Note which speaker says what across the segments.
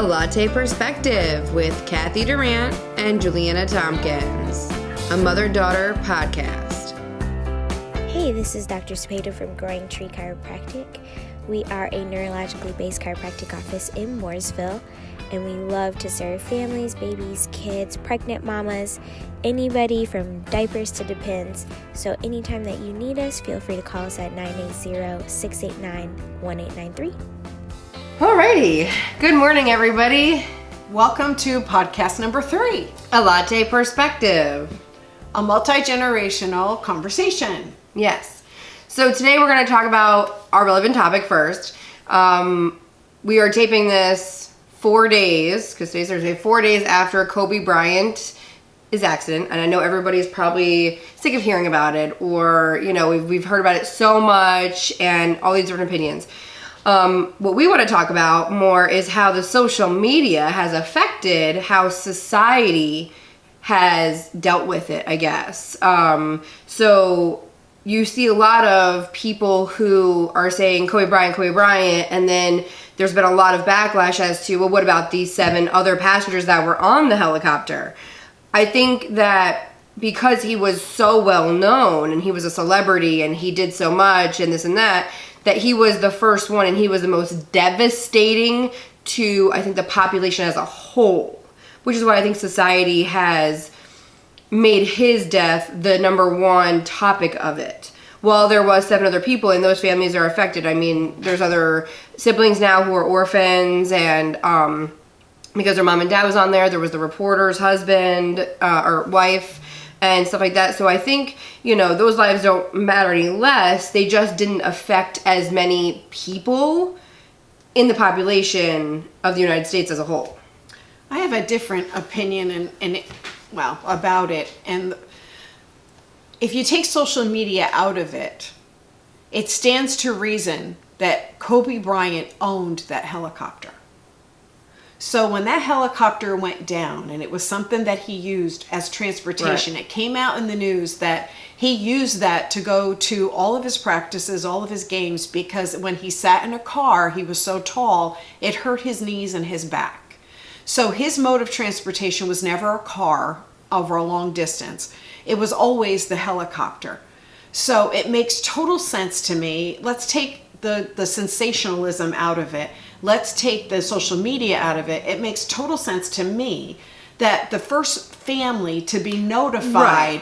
Speaker 1: A Latte Perspective with Kathy Durant and Juliana Tompkins, a mother-daughter podcast.
Speaker 2: Hey, this is Dr. Spada from Growing Tree Chiropractic. We are a neurologically based chiropractic office in Mooresville, and we love to serve families, babies, kids, pregnant mamas, anybody from diapers to depends. So anytime that you need us, feel free to call us at 980-689-1893.
Speaker 1: Alrighty. Good morning, everybody.
Speaker 3: Welcome to podcast number 3,
Speaker 1: A Latte Perspective.
Speaker 3: a multi-generational conversation.
Speaker 1: Yes. So today we're going to talk about our relevant topic first. We are taping this 4 days, because today's Thursday, 4 days after Kobe Bryant's accident. And I know everybody's probably sick of hearing about it, or, you know, we've heard about it so much and all these different opinions. What we want to talk about more is how the social media has affected how society has dealt with it, I guess. So you see a lot of people who are saying Kobe Bryant, and then there's been a lot of backlash as to, well, what about these 7 other passengers that were on the helicopter? I think that because he was so well known and he was a celebrity and he did so much and this and that he was the first one and he was the most devastating to, I think, the population as a whole, which is why I think society has made his death the number one topic of it. While there was 7 other people and those families are affected, I mean, there's other siblings now who are orphans, and because their mom and dad was on there was the reporter's husband or wife and stuff like that. So I think, you know, those lives don't matter any less. They just didn't affect as many people in the population of the United States as a whole.
Speaker 3: I have a different opinion about it. And if you take social media out of it, it stands to reason that Kobe Bryant owned that helicopter. So when that helicopter went down, and it was something that he used as transportation,
Speaker 1: Right.
Speaker 3: It came out in the news that he used that to go to all of his practices, all of his games, because when he sat in a car, he was so tall, it hurt his knees and his back. So his mode of transportation was never a car over a long distance. It was always the helicopter. So it makes total sense to me. Let's take the sensationalism out of it. Let's take the social media out of it. It makes total sense to me that the first family to be notified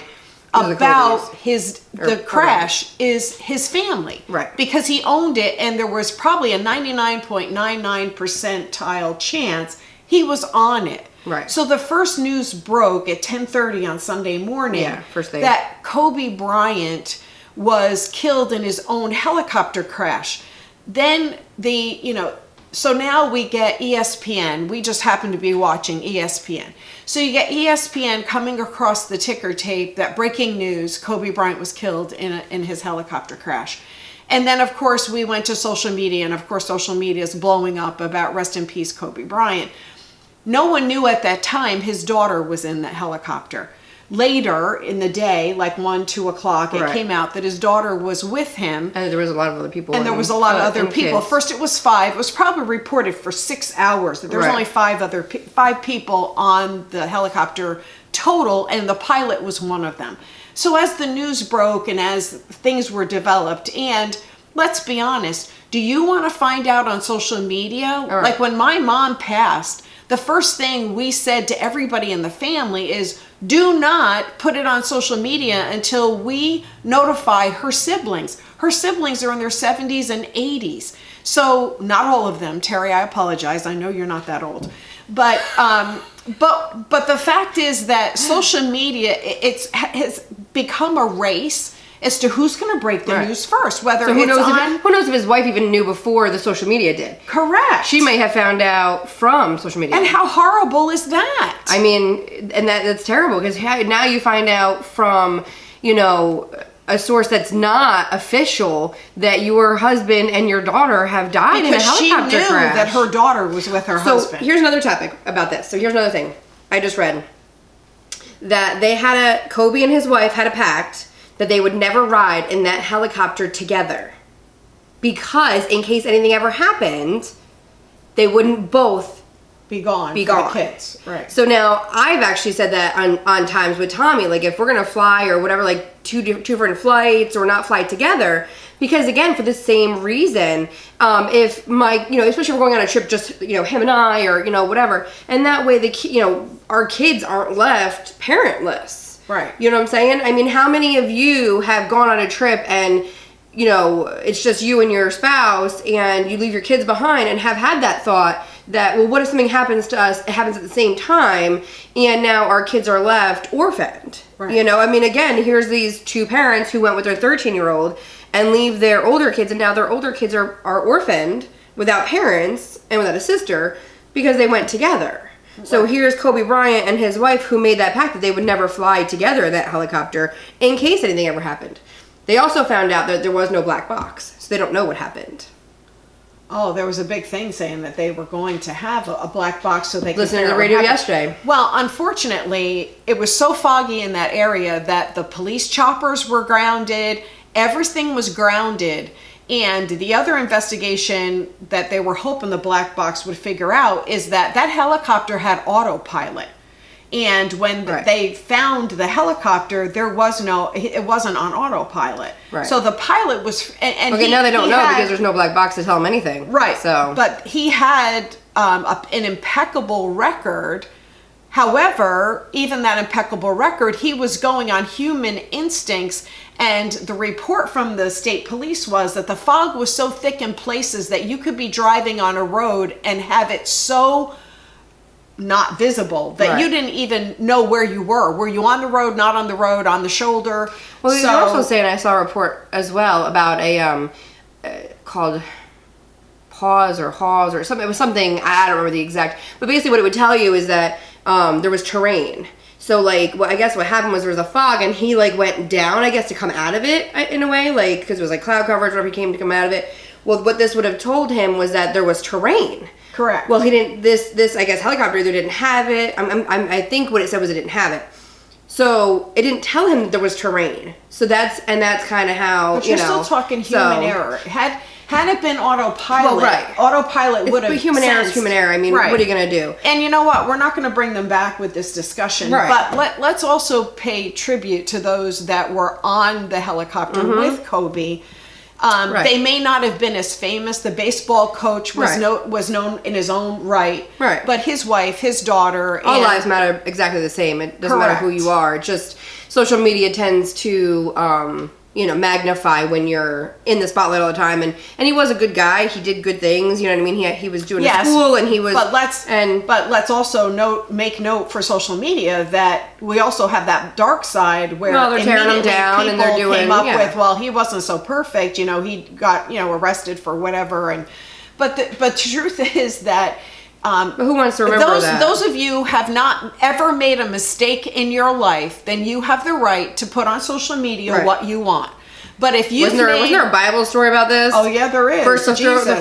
Speaker 3: about the crash is his family.
Speaker 1: Right.
Speaker 3: Because he owned it, and there was probably a 99.99 percentile chance he was on it.
Speaker 1: Right.
Speaker 3: So the first news broke at 10:30 on Sunday morning,
Speaker 1: first thing,
Speaker 3: that Kobe Bryant was killed in his own helicopter crash. Then so now we get ESPN. We just happen to be watching ESPN. So you get ESPN coming across the ticker tape that breaking news, Kobe Bryant was killed in his helicopter crash. And then, of course, we went to social media, and of course, social media is blowing up about rest in peace, Kobe Bryant. No one knew at that time his daughter was in that helicopter. Later in the day, like 1, 2 o'clock, it came out that his daughter was with him.
Speaker 1: And there was a lot of other people.
Speaker 3: And there was a lot of other people. Kids. First it was 5. It was probably reported for 6 hours that there was only 5 people on the helicopter total, and the pilot was one of them. So as the news broke and as things were developed, and let's be honest, do you want to find out on social media?
Speaker 1: Right.
Speaker 3: Like when my mom passed, the first thing we said to everybody in the family is, do not put it on social media until we notify her siblings. Her siblings are in their 70s and 80s. So not all of them. Terry, I apologize. I know you're not that old. But the fact is that social media, has become a race as to who's going to break the news first, whether
Speaker 1: so who
Speaker 3: it's
Speaker 1: who knows if his wife even knew before the social media did.
Speaker 3: Correct.
Speaker 1: She may have found out from social media.
Speaker 3: And how horrible is that?
Speaker 1: I mean, and that's terrible, because now you find out from, you know, a source that's not official that your husband and your daughter have died in a helicopter
Speaker 3: she knew
Speaker 1: crash.
Speaker 3: that her daughter was with her husband.
Speaker 1: So here's another topic about this. So here's another thing I just read. That Kobe and his wife had a pact that they would never ride in that helicopter together, because in case anything ever happened, they wouldn't both
Speaker 3: be gone
Speaker 1: be
Speaker 3: for
Speaker 1: gone.
Speaker 3: the kids. Right.
Speaker 1: So now I've actually said that on times with Tommy, like if we're gonna fly or whatever, like two different flights or not fly together, because again, for the same reason, if my, especially if we're going on a trip, just, him and I, or, whatever, and that way our kids aren't left parentless.
Speaker 3: Right.
Speaker 1: You know what I'm saying? I mean, how many of you have gone on a trip and, it's just you and your spouse and you leave your kids behind and have had that thought that, well, what if something happens to us, it happens at the same time, and now our kids are left orphaned?
Speaker 3: Right.
Speaker 1: I mean, again, here's these two parents who went with their 13-year-old and leave their older kids, and now their older kids are orphaned without parents and without a sister because they went together. Right. So here's Kobe Bryant and his wife who made that pact that they would never fly together in that helicopter in case anything ever happened. They also found out that there was no black box, so they don't know what happened.
Speaker 3: Oh, there was a big thing saying that they were going to have a black box so they could
Speaker 1: listen to the radio yesterday.
Speaker 3: Well, unfortunately, it was so foggy in that area that the police choppers were grounded. Everything was grounded. And the other investigation that they were hoping the black box would figure out is that helicopter had autopilot. And when they found the helicopter, it wasn't on autopilot.
Speaker 1: Right.
Speaker 3: So the pilot was, and
Speaker 1: okay, now they don't know because there's no black box to tell them anything.
Speaker 3: Right.
Speaker 1: So,
Speaker 3: but he had an impeccable record. However, even that impeccable record, he was going on human instincts. And the report from the state police was that the fog was so thick in places that you could be driving on a road and have it so not visible that you didn't even know where you were. Were you on the road, not on the road, on the shoulder?
Speaker 1: Well, he was also saying, I saw a report as well about a called Pause or Hawes or something. It was something, I don't remember the exact, but basically what it would tell you is that there was terrain. So I guess what happened was there was a fog and he went down, I guess, to come out of it in a way, because it was cloud coverage whenever he came to come out of it. Well, what this would have told him was that there was terrain.
Speaker 3: Correct.
Speaker 1: Well, he didn't. This I guess helicopter either didn't have it. I think what it said was it didn't have it. So it didn't tell him that there was terrain. So that's kind of how.
Speaker 3: But you're still talking human error. Had it been autopilot, autopilot would have.
Speaker 1: But human error is human error. I mean, what are you going to do?
Speaker 3: And you know what? We're not going to bring them back with this discussion.
Speaker 1: Right.
Speaker 3: But let's also pay tribute to those that were on the helicopter with Kobe. They may not have been as famous. The baseball coach was known in his own right.
Speaker 1: Right.
Speaker 3: But his wife, his daughter.
Speaker 1: All lives matter exactly the same. It doesn't matter who you are. Just social media tends to magnify when you're in the spotlight all the time. And he was a good guy. He did good things. You know what I mean? He was doing his school and he was.
Speaker 3: But let's also make note for social media that we also have that dark side where
Speaker 1: they're tearing them down and they're doing.
Speaker 3: Came up with, well, he wasn't so perfect. He got arrested for whatever. But the truth is that.
Speaker 1: But who wants to remember that?
Speaker 3: Those of you have not ever made a mistake in your life, then you have the right to put on social media what you want. But if you
Speaker 1: wasn't there a Bible story about this?
Speaker 3: Oh yeah, there is.
Speaker 1: The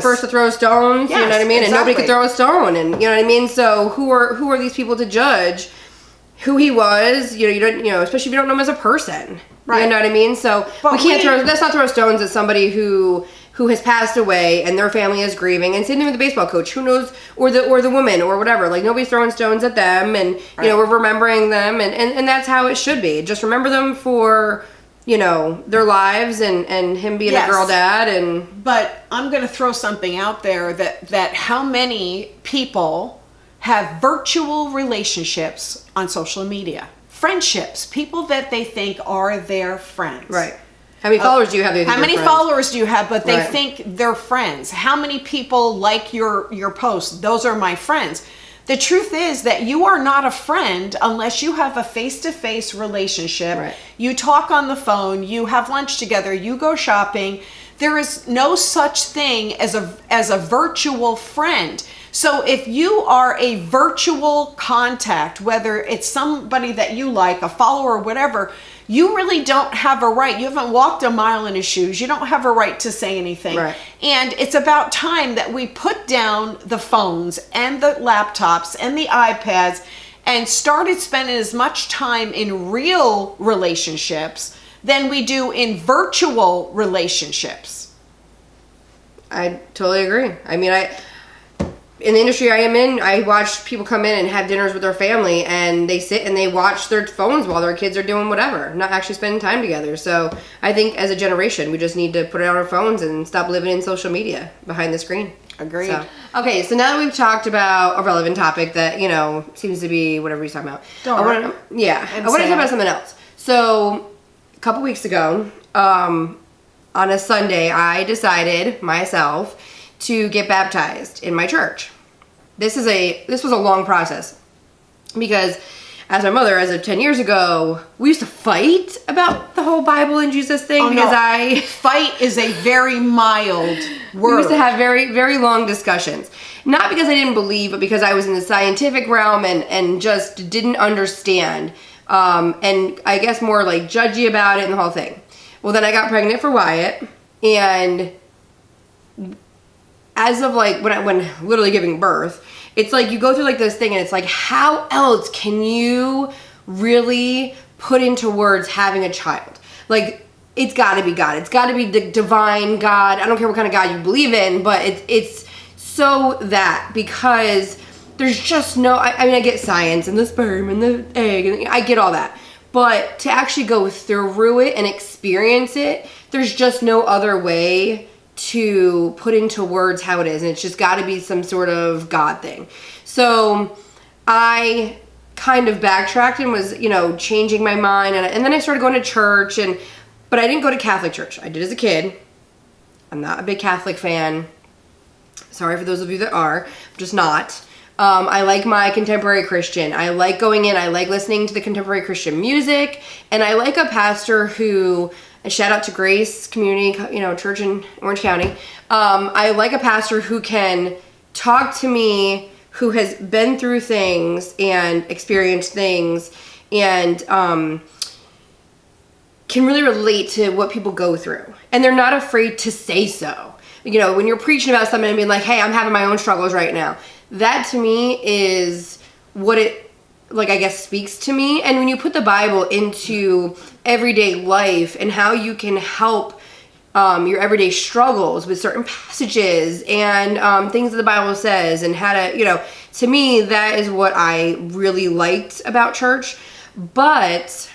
Speaker 1: first to throw stones.
Speaker 3: Yes,
Speaker 1: you know what I mean?
Speaker 3: Exactly.
Speaker 1: And nobody could throw a stone. And you know what I mean? So who are these people to judge who he was? You don't especially if you don't know him as a person. Right. You know what I mean? So we can't let's not throw stones at somebody who has passed away and their family is grieving. And same thing with the baseball coach. Who knows, or the woman or whatever. Nobody's throwing stones at them, and we're remembering them, and that's how it should be. Just remember them for their lives and him being a girl dad.
Speaker 3: But I'm going to throw something out there that how many people have virtual relationships on social media, friendships, people that they think are their friends.
Speaker 1: Right. How many followers do you have?
Speaker 3: How many followers do you have? But they think they're friends. How many people like your posts? Those are my friends. The truth is that you are not a friend unless you have a face-to-face relationship.
Speaker 1: Right.
Speaker 3: You talk on the phone. You have lunch together. You go shopping. There is no such thing as a virtual friend. So if you are a virtual contact, whether it's somebody that you like, a follower, or whatever, you really don't have a right. You haven't walked a mile in his shoes. You don't have a right to say anything.
Speaker 1: Right.
Speaker 3: And it's about time that we put down the phones and the laptops and the iPads and started spending as much time in real relationships than we do in virtual relationships.
Speaker 1: I totally agree. I mean, in the industry I am in, I watch people come in and have dinners with their family, and they sit and they watch their phones while their kids are doing whatever, not actually spending time together. So I think as a generation, we just need to put it on our phones and stop living in social media behind the screen.
Speaker 3: Agreed.
Speaker 1: So, okay, so now that we've talked about a relevant topic that, you know, seems to be whatever he's talking about. I want to talk about something else. So a couple weeks ago, on a Sunday, I decided myself to get baptized in my church. This was a long process because as my mother, as of 10 years ago, we used to fight about the whole Bible and Jesus thing
Speaker 3: fight is a very mild word.
Speaker 1: We used to have very, very long discussions. Not because I didn't believe, but because I was in the scientific realm and just didn't understand. And I guess more like judgy about it and the whole thing. Well, then I got pregnant for Wyatt, and as of like when literally giving birth, it's like you go through like this thing and it's like, how else can you really put into words having a child? Like, it's gotta be God. It's gotta be the divine God. I don't care what kind of God you believe in, but it's so that, because there's just no, I mean, I get science and the sperm and the egg, and I get all that. But to actually go through it and experience it, there's just no other way to put into words how it is, and it's just got to be some sort of God thing. So I kind of backtracked and was, you know, changing my mind, and then I started going to church, but I didn't go to Catholic church. I did as a kid. I'm not a big Catholic fan. Sorry for those of you that are. I'm just not. I like my contemporary Christian. I like going in. I like listening to the contemporary Christian music, and I like a pastor who. And shout out to Grace Community, you know, church in Orange County. I like a pastor who can talk to me, who has been through things and experienced things, and can really relate to what people go through. And they're not afraid to say so. You know, when you're preaching about something and being like, hey, I'm having my own struggles right now. That to me is what it, like, I guess, speaks to me. And when you put the Bible into everyday life and how you can help your everyday struggles with certain passages and things that the Bible says, and how to, you know, to me, that is what I really liked about church. But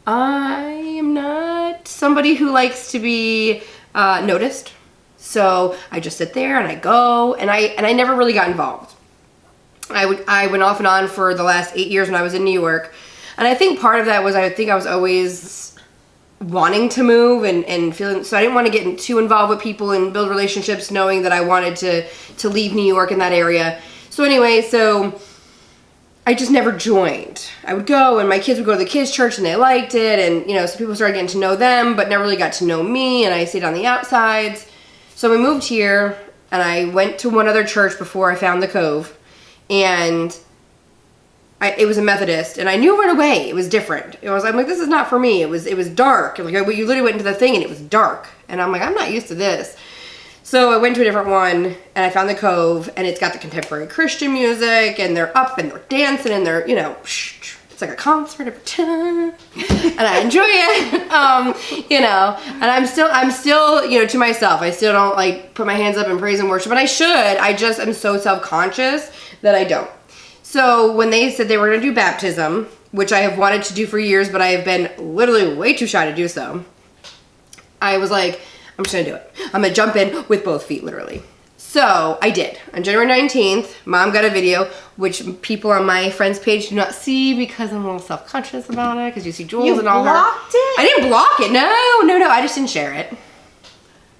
Speaker 1: I am not somebody who likes to be noticed. So I just sit there and I go, and I never really got involved. I went off and on for the last 8 years when I was in New York. And I think part of that was I think I was always wanting to move and feeling, so I didn't want to get too involved with people and build relationships knowing that I wanted to leave New York in that area. So anyway, so I just never joined. I would go, and my kids would go to the kids' church and they liked it, and you know, so people started getting to know them but never really got to know me, and I stayed on the outsides. So we moved here, and I went to one other church before I found the Cove. And it was a Methodist, and I knew right away it was different. I'm like, this is not for me. It was dark. Like, you literally went into the thing and it was dark, and I'm like, I'm not used to this. So I went to a different one, and I found the Cove, and it's got the contemporary Christian music, and they're up and they're dancing, and they're, you know, it's like a concert every time, and I enjoy it. You know, and I'm still, you know, to myself, I still don't like put my hands up and praise and worship, but I should. I just am so self-conscious that I don't. So when they said they were going to do baptism, which I have wanted to do for years, but I have been literally way too shy to do so, I was like, I'm just going to do it. I'm going to jump in with both feet, literally. So I did. On January 19th, Mom got a video, which people on my friends page do not see because I'm a little self-conscious about it, because you see Jules and all her.
Speaker 3: You blocked it?
Speaker 1: I didn't block it. No. I just didn't share it.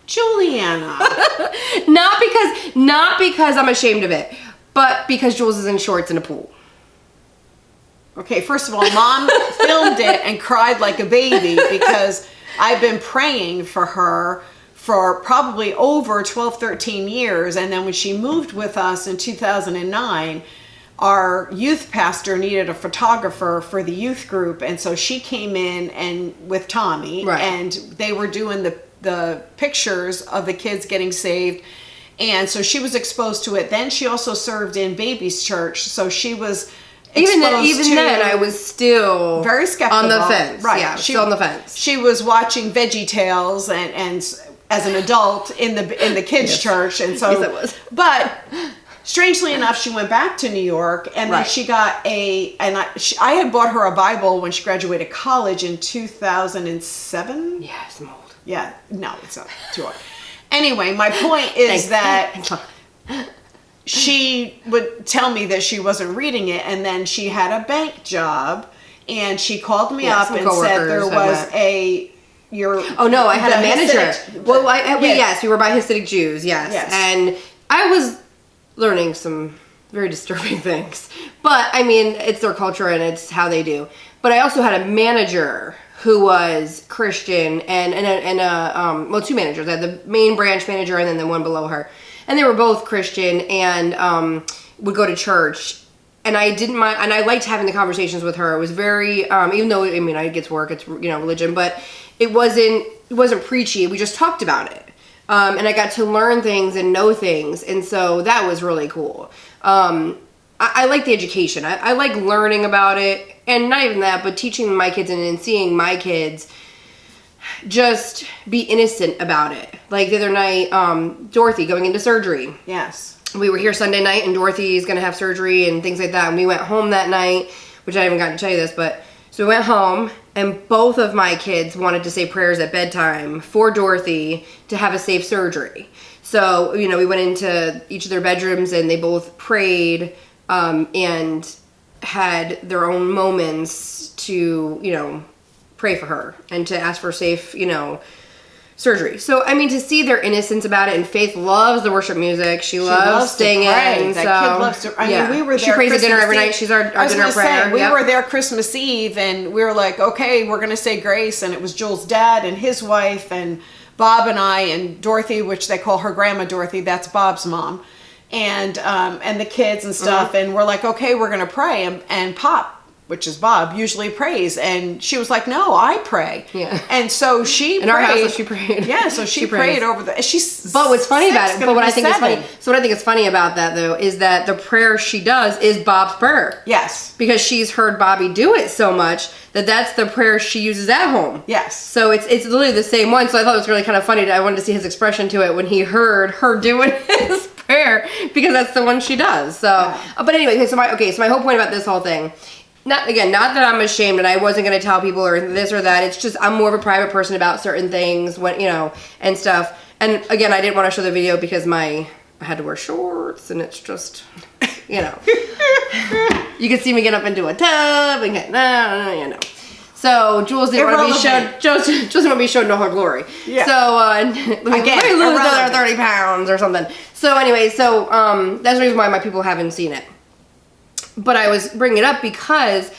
Speaker 3: Juliana.
Speaker 1: Not because I'm ashamed of it, but because Jules is in shorts in a pool.
Speaker 3: Okay, first of all, Mom filmed it and cried like a baby because I've been praying for her for probably over 12, 13 years. And then when she moved with us in 2009, our youth pastor needed a photographer for the youth group. And so she came in and with Tommy,
Speaker 1: right,
Speaker 3: and they were doing the pictures of the kids getting saved. And so she was exposed to it. Then she also served in Baby's Church. So she was
Speaker 1: even then, I was still
Speaker 3: very skeptical.
Speaker 1: On the fence.
Speaker 3: Right.
Speaker 1: Yeah, still on the fence.
Speaker 3: She was watching Veggie Tales and as an adult in the kids'
Speaker 1: yes,
Speaker 3: church. And so,
Speaker 1: yes, it was.
Speaker 3: But strangely enough, she went back to New York, and then
Speaker 1: Right.
Speaker 3: she got I had bought her a Bible when she graduated college in 2007.
Speaker 1: Yes, I'm old.
Speaker 3: Yeah, no, it's not too old. Anyway, my point is that she would tell me that she wasn't reading it, and then she had a bank job, and she called me
Speaker 1: Yeah,
Speaker 3: up
Speaker 1: some
Speaker 3: and said there
Speaker 1: coworkers
Speaker 3: was
Speaker 1: I
Speaker 3: your.
Speaker 1: Oh no, I had
Speaker 3: the
Speaker 1: a manager.
Speaker 3: Hasidic-
Speaker 1: Well,
Speaker 3: yes.
Speaker 1: yes, we were by Hasidic Jews, yes.
Speaker 3: Yes.
Speaker 1: And I was learning some very disturbing things. But I mean, it's their culture and it's how they do. But I also had a manager who was Christian and two managers. I had the main branch manager and then the one below her. And they were both Christian and would go to church. And I didn't mind, and I liked having the conversations with her. It was very, even though, I mean, I get to work, it's, religion, but it wasn't preachy. We just talked about it. And I got to learn things and know things. And so that was really cool. I like the education. I like learning about it. And not even that, but teaching my kids and seeing my kids just be innocent about it. Like the other night, Dorothy going into surgery.
Speaker 3: Yes.
Speaker 1: We were here Sunday night and Dorothy's going to have surgery and things like that. And we went home that night, which I haven't gotten to tell you this, but so we went home and both of my kids wanted to say prayers at bedtime for Dorothy to have a safe surgery. So, we went into each of their bedrooms and they both prayed and had their own moments to, pray for her and to ask for safe, surgery. So, I mean, to see their innocence about it, and Faith loves the worship music. She loves singing.
Speaker 3: That
Speaker 1: so,
Speaker 3: kid loves to. I mean, we were there.
Speaker 1: She prays at dinner every
Speaker 3: Christmas
Speaker 1: night.
Speaker 3: Eve.
Speaker 1: She's our
Speaker 3: I was
Speaker 1: dinner
Speaker 3: gonna
Speaker 1: prayer.
Speaker 3: say, we
Speaker 1: Yep.
Speaker 3: were there Christmas Eve, and we were like, okay, we're going to say grace, and it was Joel's dad and his wife, and Bob and I, and Dorothy, which they call her Grandma Dorothy. That's Bob's mom, and the kids and stuff.
Speaker 1: Mm-hmm.
Speaker 3: And we're like, okay, we're going to pray, and Pop, which is Bob, usually prays. And she was like, no, I pray.
Speaker 1: Yeah.
Speaker 3: And so she
Speaker 1: In our house, she prayed.
Speaker 3: Yeah, so she
Speaker 1: prays.
Speaker 3: prayed over the. She's
Speaker 1: But what's funny about it,
Speaker 3: gonna
Speaker 1: but what
Speaker 3: be
Speaker 1: I think is
Speaker 3: 7.
Speaker 1: funny, so what I think is funny about that though, is that the prayer she does is Bob's prayer.
Speaker 3: Yes.
Speaker 1: Because she's heard Bobby do it so much that that's the prayer she uses at home.
Speaker 3: Yes.
Speaker 1: So it's literally the same one. So I thought it was really kind of funny. I wanted to see his expression to it when he heard her doing his prayer because that's the one she does. So, but anyway, so my whole point about this whole thing. Not that I'm ashamed and I wasn't going to tell people or this or that. It's just I'm more of a private person about certain things when, and stuff. And again, I didn't want to show the video because I had to wear shorts and it's just, you can see me get up into a tub and get, So Jules didn't want to be shown. Jules didn't want to be shown no her glory.
Speaker 3: Yeah.
Speaker 1: So let me lose another 30 pounds or something. So anyway, that's the reason why my people haven't seen it. But I was bringing it up because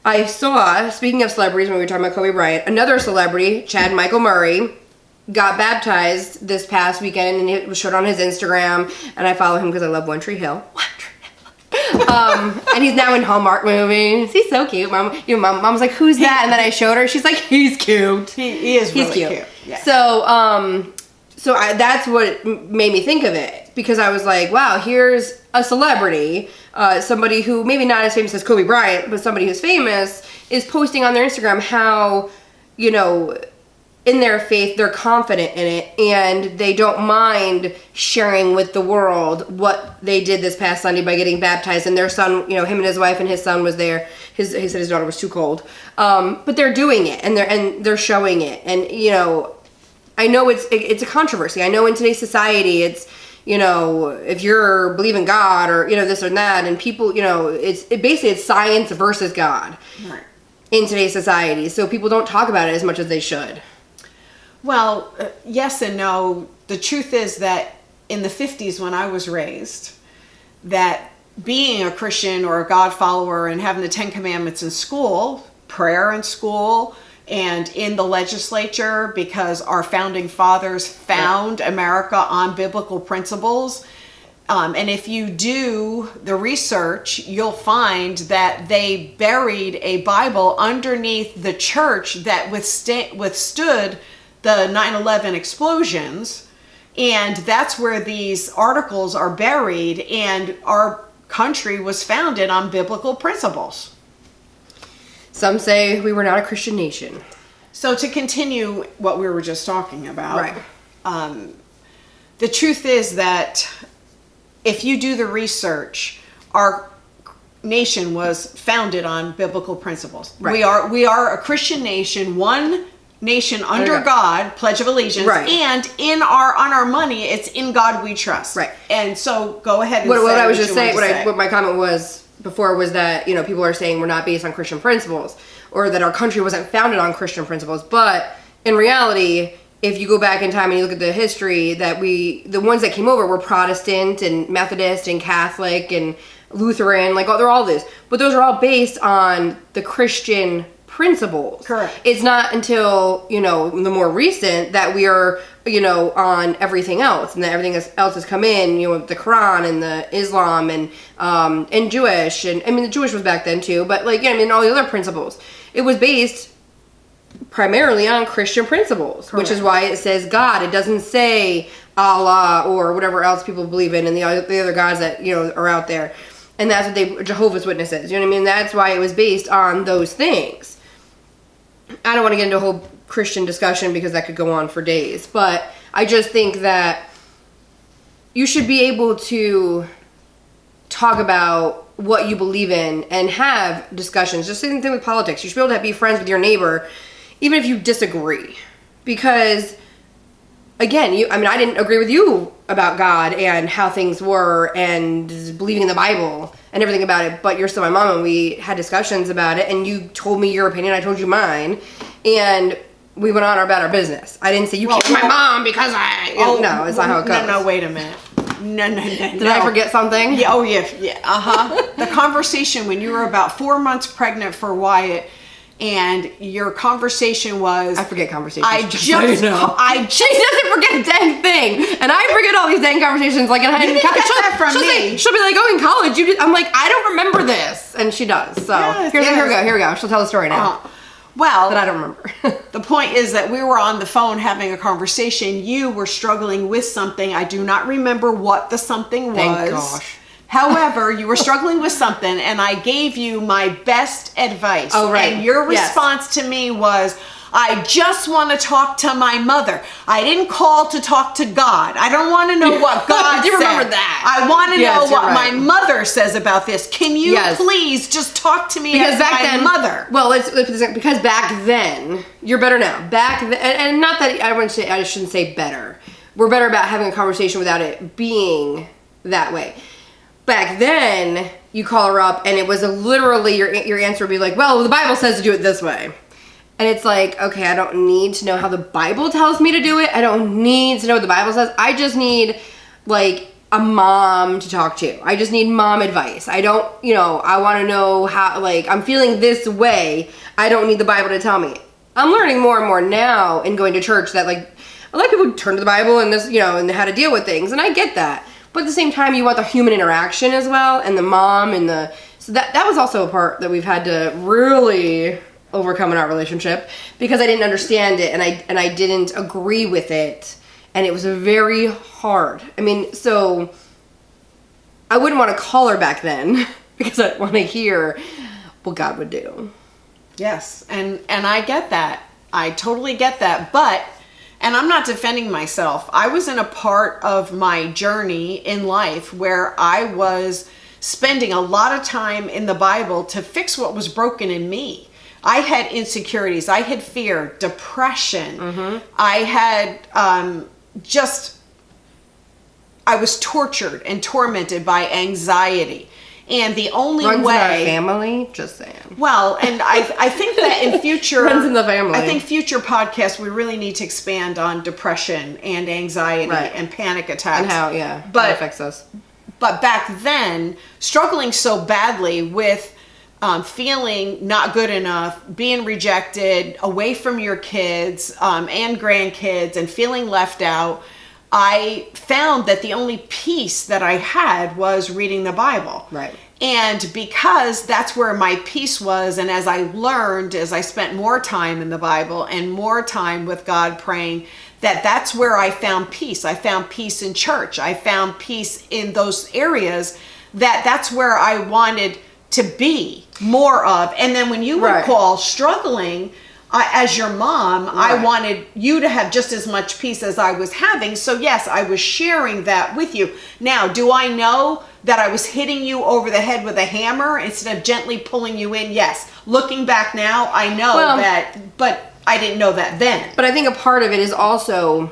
Speaker 1: I saw, speaking of celebrities, when we were talking about Kobe Bryant, another celebrity, Chad Michael Murray, got baptized this past weekend, and it was showed on his Instagram, and I follow him because I love One Tree Hill. And he's now in Hallmark movies. He's so cute. Mom was like, "Who's that?" And then I showed her. She's like, "He's cute.
Speaker 3: He is really cute. Yeah.
Speaker 1: So that's what made me think of it because I was like, wow, here's a celebrity, somebody who maybe not as famous as Kobe Bryant, but somebody who's famous is posting on their Instagram how, in their faith, they're confident in it and they don't mind sharing with the world what they did this past Sunday by getting baptized. And their son, him and his wife and his son was there. He said his daughter was too cold. But they're doing it and they're showing it. And, I know it's a controversy. I know in today's society, it's, if you're believing God or, this or that, and people, it's science versus God in today's society. So people don't talk about it as much as they should.
Speaker 3: Well, yes and no. The truth is that in the 50s when I was raised, that being a Christian or a God follower and having the 10 Commandments in school, prayer in school, and in the legislature, because our founding fathers found America on biblical principles. And if you do the research, you'll find that they buried a Bible underneath the church that withstood the 9/11 explosions. And that's where these articles are buried. And our country was founded on biblical principles.
Speaker 1: Some say we were not a Christian nation.
Speaker 3: So to continue what we were just talking about,
Speaker 1: Right.
Speaker 3: The truth is that if you do the research, our nation was founded on biblical principles.
Speaker 1: Right.
Speaker 3: We are a Christian nation, one nation under God, Pledge of Allegiance,
Speaker 1: right.
Speaker 3: and on our money, it's in God we trust.
Speaker 1: Right.
Speaker 3: And so go ahead and
Speaker 1: what
Speaker 3: say
Speaker 1: I was just saying,
Speaker 3: say.
Speaker 1: what my comment was before was that, you know, people are saying we're not based on Christian principles, or that our country wasn't founded on Christian principles. But in reality, if you go back in time and you look at the history, that the ones that came over were Protestant and Methodist and Catholic and Lutheran, like they're all this, but those are all based on the Christian principles.
Speaker 3: Correct.
Speaker 1: It's not until, you know, the more recent that we are, you know, on everything else, and that everything else has come in, you know, the Quran and the Islam and Jewish, and I mean the Jewish was back then too, but like, yeah, I mean all the other principles. It was based primarily on Christian principles,
Speaker 3: Correct.
Speaker 1: which is why it says God. It doesn't say Allah or whatever else people believe in, and the other gods that, you know, are out there. And that's what Jehovah's Witnesses, you know what I mean? That's why it was based on those things. I don't want to get into a whole Christian discussion because that could go on for days, but I just think that you should be able to talk about what you believe in and have discussions. Just the same thing with politics. You should be able to be friends with your neighbor, even if you disagree. Because, again, I didn't agree with you about God and how things were and believing in the Bible and everything about it, but you're still my mom, and we had discussions about it, and you told me your opinion, I told you mine, and we went on about our business. I didn't say you can't be my mom because no, it's not how it goes.
Speaker 3: No, wait a minute. No.
Speaker 1: Did I forget something?
Speaker 3: Yeah, yeah. The conversation when you were about 4 months pregnant for Wyatt, and your conversation was,
Speaker 1: I forget conversations.
Speaker 3: She doesn't
Speaker 1: forget a dang thing, and I forget all these dang conversations. Like, and
Speaker 3: you didn't get that from me.
Speaker 1: She'll be like, "Oh, in college, you did." I'm like, I don't remember this, and she does. So here we go. She'll tell the story now.
Speaker 3: Well,
Speaker 1: that I don't remember.
Speaker 3: The point is that we were on the phone having a conversation. You were struggling with something. I do not remember what the something was.
Speaker 1: Thank gosh.
Speaker 3: However, you were struggling with something, and I gave you my best advice.
Speaker 1: Oh, right.
Speaker 3: And your response to me was, I just want to talk to my mother. I didn't call to talk to God. I don't want to know what God
Speaker 1: I do
Speaker 3: said.
Speaker 1: remember that.
Speaker 3: I want to know what
Speaker 1: right.
Speaker 3: my mother says about this. Can you please just talk to me
Speaker 1: because
Speaker 3: as
Speaker 1: back
Speaker 3: my
Speaker 1: then,
Speaker 3: mother?
Speaker 1: Well, because back then, you're better now. Back then, and not that I shouldn't say better. We're better about having a conversation without it being that way. Back then, you call her up, and it was literally your answer would be like, well, the Bible says to do it this way. And it's like, okay, I don't need to know how the Bible tells me to do it. I don't need to know what the Bible says. I just need, like, a mom to talk to. I just need mom advice. I don't, I want to know how, like, I'm feeling this way. I don't need the Bible to tell me. I'm learning more and more now in going to church that, like, a lot of people turn to the Bible and this, and how to deal with things. And I get that. But at the same time, you want the human interaction as well, and the mom, and so that was also a part that we've had to really overcome in our relationship, because I didn't understand it, and I didn't agree with it, and it was very hard. I mean, so I wouldn't want to call her back then because I want to hear what God would do.
Speaker 3: Yes, and I get that. I totally get that, but. And I'm not defending myself. I was in a part of my journey in life where I was spending a lot of time in the Bible to fix what was broken in me. I had insecurities. I had fear, depression. Mm-hmm. I had I was tortured and tormented by anxiety. And the only
Speaker 1: runs
Speaker 3: way...
Speaker 1: in our family? Just saying.
Speaker 3: Well, and I think that in future...
Speaker 1: runs in the family.
Speaker 3: I think future podcasts, we really need to expand on depression and anxiety and panic attacks.
Speaker 1: And how, that affects us.
Speaker 3: But back then, struggling so badly with feeling not good enough, being rejected, away from your kids and grandkids, and feeling left out, I found that the only peace that I had was reading the Bible.
Speaker 1: Right.
Speaker 3: And because that's where my peace was, and as I learned, as I spent more time in the Bible and more time with God praying, that's where I found peace. I found peace in church. I found peace in those areas that's where I wanted to be more of. And then when you would call struggling, as your mom, I
Speaker 1: Right.
Speaker 3: wanted you to have just as much peace as I was having. So yes, I was sharing that with you. Now, do I know that I was hitting you over the head with a hammer instead of gently pulling you in? Yes. Looking back now, I know
Speaker 1: Well-
Speaker 3: that, but I didn't know that then.
Speaker 1: But I think a part of it is also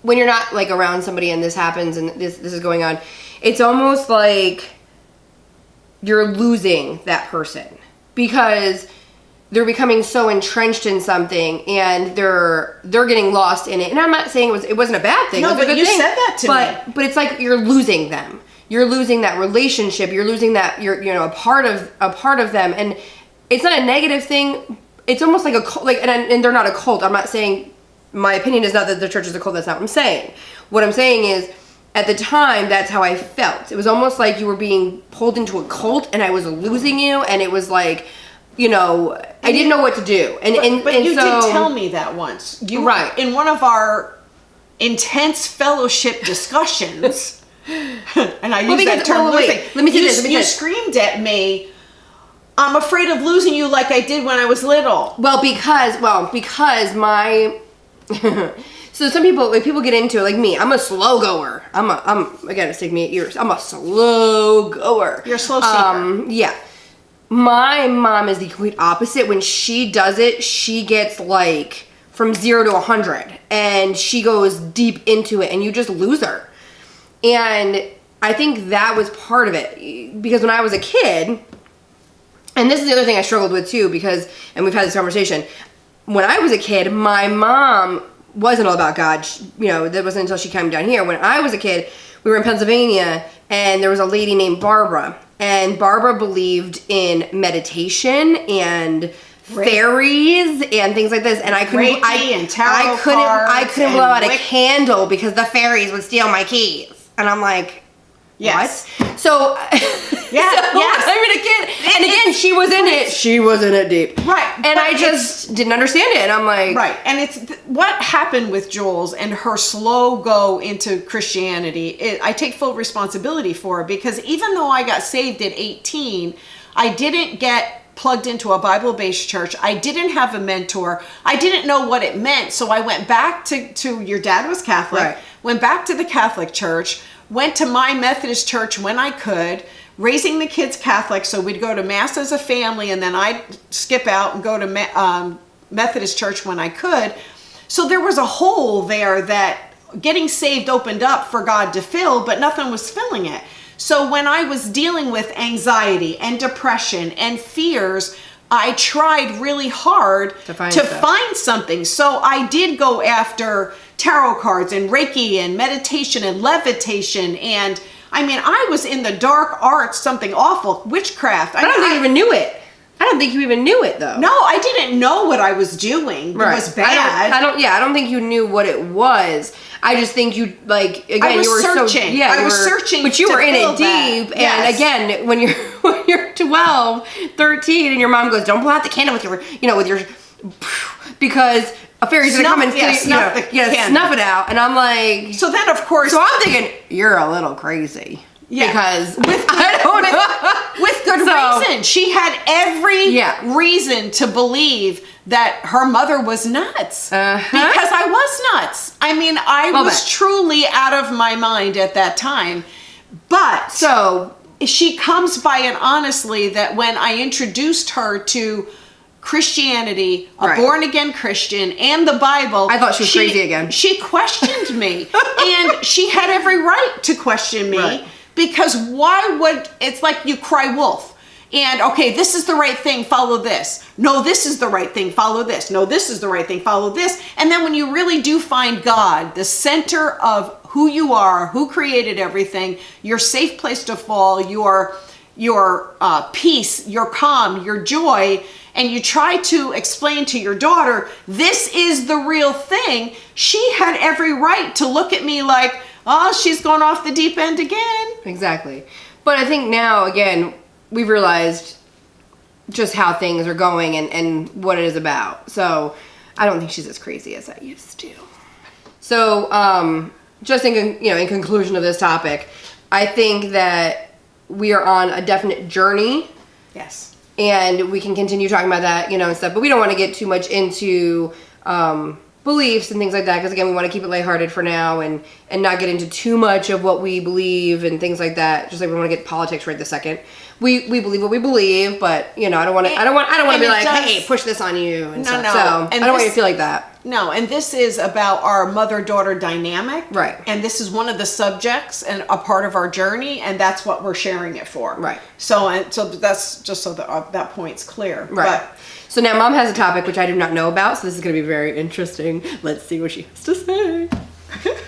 Speaker 1: when you're not like around somebody and this happens and this is going on, it's almost like you're losing that person because they're becoming so entrenched in something and they're getting lost in it. And I'm not saying it wasn't a bad thing.
Speaker 3: No,
Speaker 1: it was a
Speaker 3: but
Speaker 1: good
Speaker 3: you
Speaker 1: thing.
Speaker 3: said that to me.
Speaker 1: But it's like you're losing them. You're losing that relationship. You're losing that you're a part of them. And it's not a negative thing. It's almost like a cult, like and they're not a cult. I'm not saying my opinion is not that the church is a cult. That's not what I'm saying. What I'm saying is at the time that's how I felt. It was almost like you were being pulled into a cult and I was losing you and it was like I didn't know what to do.
Speaker 3: But you
Speaker 1: so,
Speaker 3: did tell me that once. You,
Speaker 1: Right.
Speaker 3: In one of our intense fellowship discussions, and I use that term loosely,
Speaker 1: Let me say
Speaker 3: you,
Speaker 1: this.
Speaker 3: you screamed at me, I'm afraid of losing you like I did when I was little.
Speaker 1: Well, because my so some people get into it like me. I'm a slow goer. Again, it's taken me 8 years. I'm a slow goer.
Speaker 3: You're a slow seeker.
Speaker 1: Yeah. My mom is the complete opposite. When she does it, she gets like from 0 to 100 and she goes deep into it and you just lose her. And I think that was part of it because when I was a kid, and this is the other thing I struggled with too and we've had this conversation. When I was a kid, my mom wasn't all about God. That wasn't until she came down here. When I was a kid, we were in Pennsylvania and there was a lady named Barbara. And Barbara believed in meditation and fairies and things like this. And I couldn't,
Speaker 3: Reiki and tarot
Speaker 1: I
Speaker 3: cards
Speaker 1: couldn't blow
Speaker 3: and
Speaker 1: out a candle because the fairies would steal my keys. And I'm like,
Speaker 3: Yes.
Speaker 1: what? So,
Speaker 3: Yes.
Speaker 1: I'm a kid. And again, she was in it. She was in it deep.
Speaker 3: Right.
Speaker 1: And
Speaker 3: but
Speaker 1: I just didn't understand it. And I'm like,
Speaker 3: Right. And it's what happened with Jules and her slow go into Christianity. I take full responsibility for it because even though I got saved at 18, I didn't get plugged into a Bible-based church. I didn't have a mentor. I didn't know what it meant. So I went back to your dad was Catholic,
Speaker 1: Right.
Speaker 3: went back to the Catholic church, went to my Methodist church when I could, raising the kids Catholic. So we'd go to Mass as a family and then I'd skip out and go to Methodist church when I could. So there was a hole there that getting saved opened up for God to fill, but nothing was filling it. So when I was dealing with anxiety and depression and fears, I tried really hard to find something. So I did go after tarot cards and Reiki and meditation and levitation. And I mean, I was in the dark arts, something awful, witchcraft.
Speaker 1: I don't think you even knew it. I don't think you even knew it though.
Speaker 3: No, I didn't know what I was doing.
Speaker 1: Right.
Speaker 3: It was bad.
Speaker 1: I don't think you knew what it was. I just think you
Speaker 3: I was
Speaker 1: you were
Speaker 3: searching. I was searching,
Speaker 1: but you
Speaker 3: to
Speaker 1: were in
Speaker 3: fill
Speaker 1: it
Speaker 3: that.
Speaker 1: deep.
Speaker 3: Yes.
Speaker 1: And again, when you're 12, 13, and your mom goes, "Don't blow out the candle with your because a fairy's gonna come and
Speaker 3: snuff the candle.
Speaker 1: snuff it out." And I'm like,
Speaker 3: So then, of course,
Speaker 1: so I'm thinking you're a little crazy.
Speaker 3: Yeah.
Speaker 1: Because I don't know.
Speaker 3: with good reason. She had every reason to believe that her mother was nuts. Because I was nuts. I mean, I was truly out of my mind at that time. But
Speaker 1: so
Speaker 3: she comes by it honestly that when I introduced her to Christianity, a born again Christian, and the Bible,
Speaker 1: I thought she was crazy again.
Speaker 3: She questioned me. And she had every right to question me.
Speaker 1: Right.
Speaker 3: Because it's like you cry wolf. And okay, this is the right thing, follow this. No, this is the right thing, follow this. No, this is the right thing, follow this. And then when you really do find God, the center of who you are, who created everything, your safe place to fall, your peace, your calm, your joy, and you try to explain to your daughter, this is the real thing, she had every right to look at me like, oh, she's going off the deep end again.
Speaker 1: Exactly. But I think now, again, we've realized just how things are going and what it is about. So I don't think she's as crazy as I used to. So just in conclusion of this topic, I think that we are on a definite journey.
Speaker 3: Yes.
Speaker 1: and we can continue talking about that, and stuff. But we don't want to get too much into beliefs and things like that, because again, we want to keep it lighthearted for now, and not get into too much of what we believe and things like that. Just like we want to get politics right this second. We believe what we believe, but I don't want to be like, hey, push this on you and stuff.
Speaker 3: No.
Speaker 1: So
Speaker 3: And
Speaker 1: I don't want you to feel like that.
Speaker 3: No, and this is about our mother-daughter dynamic.
Speaker 1: Right.
Speaker 3: And this is one of the subjects and a part of our journey, and that's what we're sharing it for.
Speaker 1: Right.
Speaker 3: So that's just so that that point's clear.
Speaker 1: Right. So now Mom has a topic which I do not know about, so this is going to be very interesting. Let's see what she has to say.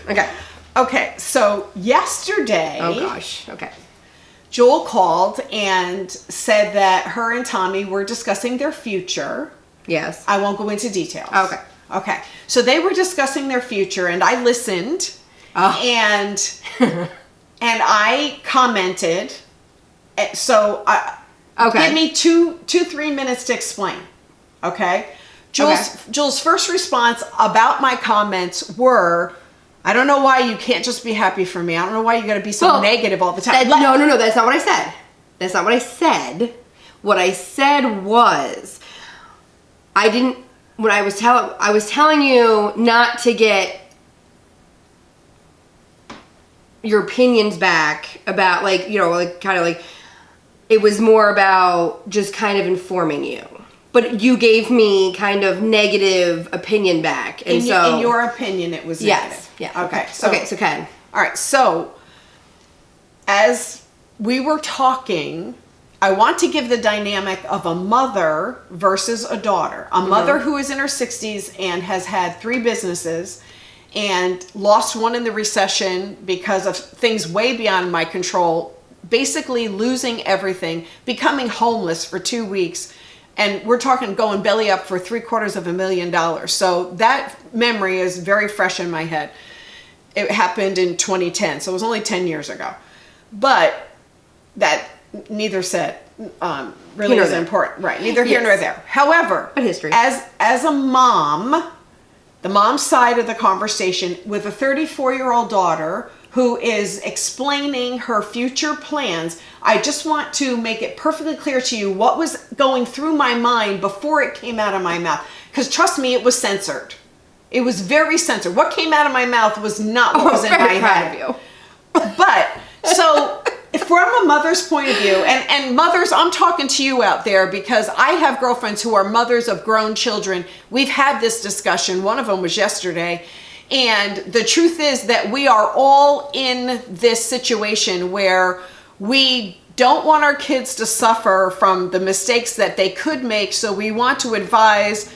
Speaker 1: Okay.
Speaker 3: Okay, so yesterday...
Speaker 1: Oh, gosh. Okay.
Speaker 3: Joel called and said that her and Tommy were discussing their future.
Speaker 1: Yes.
Speaker 3: I won't go into details.
Speaker 1: Okay.
Speaker 3: Okay. So they were discussing their future, and I listened, and I commented. So give me 3 minutes to explain. Okay. Joel's first response about my comments were, I don't know why you can't just be happy for me. I don't know why you got to be so negative all the time.
Speaker 1: No, that's not what I said. That's not what I said. What I said was, I was telling you not to get your opinions back about it was more about just kind of informing you. But you gave me kind of negative opinion back. And
Speaker 3: in your opinion, it was negative.
Speaker 1: Yes. Yeah.
Speaker 3: Okay.
Speaker 1: So Ken.
Speaker 3: All right. So as we were talking, I want to give the dynamic of a mother versus a daughter. A mother who is in her 60s and has had 3 businesses and lost one in the recession because of things way beyond my control, basically losing everything, becoming homeless for 2 weeks. And we're talking going belly up for $750,000. So that memory is very fresh in my head. It happened in 2010, so it was only 10 years ago. But that neither said really is important. Right, neither here nor there. However,
Speaker 1: but history.
Speaker 3: As a mom, the mom side of the conversation with a 34-year-old daughter who is explaining her future plans, I just want to make it perfectly clear to you what was going through my mind before it came out of my mouth. Because trust me, it was censored. It was very censored. What came out of my mouth was not what was in my head.
Speaker 1: Of you.
Speaker 3: But, so, from a mother's point of view, and mothers, I'm talking to you out there because I have girlfriends who are mothers of grown children. We've had this discussion. One of them was yesterday. And the truth is that we are all in this situation where we don't want our kids to suffer from the mistakes that they could make. So we want to advise